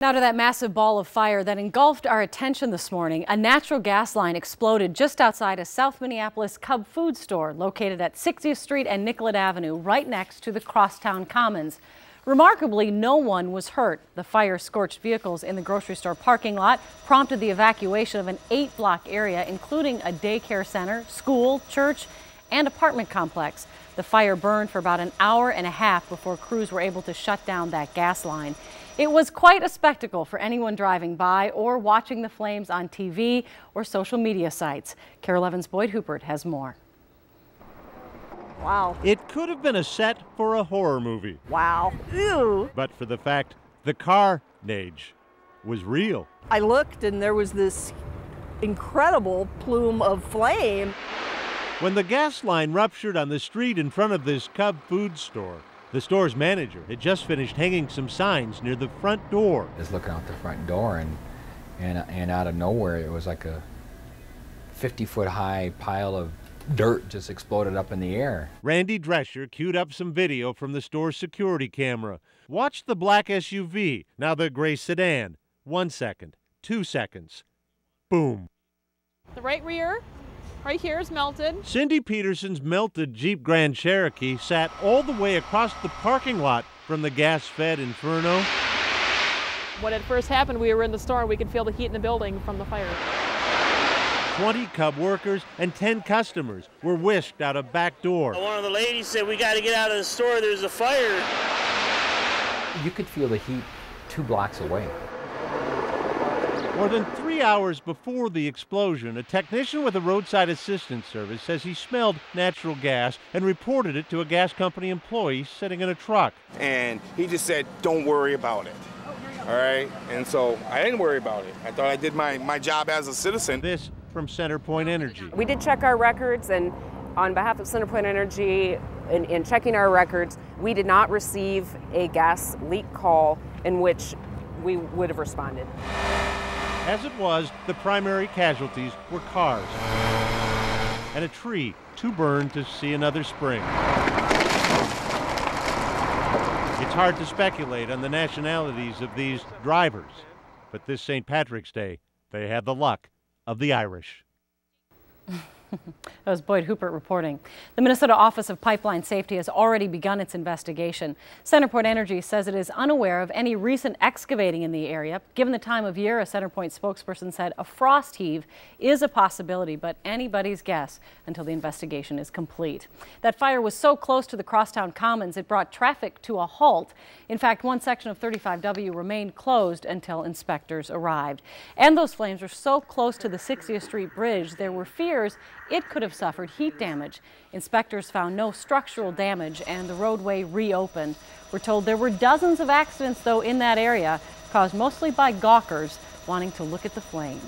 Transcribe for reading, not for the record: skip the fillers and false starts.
Now to that massive ball of fire that engulfed our attention this morning. A natural gas line exploded just outside a South Minneapolis Cub food store located at 60th Street and Nicollet Avenue, right next to the Crosstown Commons. Remarkably, no one was hurt. The fire scorched vehicles in the grocery store parking lot, prompted the evacuation of an 8-block area, including a daycare center, school, church, and apartment complex. The fire burned for about an hour and a half before crews were able to shut down that gas line. It was quite a spectacle for anyone driving by or watching the flames on TV or social media sites. Carol Evans Boyd Hoopert has more. Wow. It could have been a set for a horror movie. Wow. Ew. But for the fact the carnage was real. I looked and there was this incredible plume of flame. When the gas line ruptured on the street in front of this Cub food store, the store's manager had just finished hanging some signs near the front door. Just looking out the front door, and out of nowhere, it was like a 50-foot high pile of dirt just exploded up in the air. Randy Drescher queued up some video from the store's security camera. Watch the black SUV, now the gray sedan. 1 second, 2 seconds, boom. The right rear right here is melted. Cindy Peterson's melted Jeep Grand Cherokee sat all the way across the parking lot from the gas-fed inferno. When it first happened, we were in the store and we could feel the heat in the building from the fire. 20 Cub workers and 10 customers were whisked out a back door. One of the ladies said, "We got to get out of the store, there's a fire." You could feel the heat 2 blocks away. More than 3 hours before the explosion, a technician with the Roadside Assistance Service says he smelled natural gas and reported it to a gas company employee sitting in a truck. And he just said, "Don't worry about it." All right? And so I didn't worry about it. I thought I did my job as a citizen. This from CenterPoint Energy. We did check our records, and on behalf of CenterPoint Energy, in checking our records, we did not receive a gas leak call in which we would have responded. As it was, the primary casualties were cars and a tree too burned to see another spring. It's hard to speculate on the nationalities of these drivers, but this St. Patrick's Day, they had the luck of the Irish. That was Boyd Hoopert reporting. The Minnesota Office of Pipeline Safety has already begun its investigation. CenterPoint Energy says it is unaware of any recent excavating in the area. Given the time of year, a CenterPoint spokesperson said a frost heave is a possibility, but anybody's guess until the investigation is complete. That fire was so close to the Crosstown Commons, it brought traffic to a halt. In fact, one section of 35W remained closed until inspectors arrived. And those flames were so close to the 60th Street Bridge, there were fears it could have suffered heat damage. Inspectors found no structural damage and the roadway reopened. We're told there were dozens of accidents, though, in that area, caused mostly by gawkers wanting to look at the flames.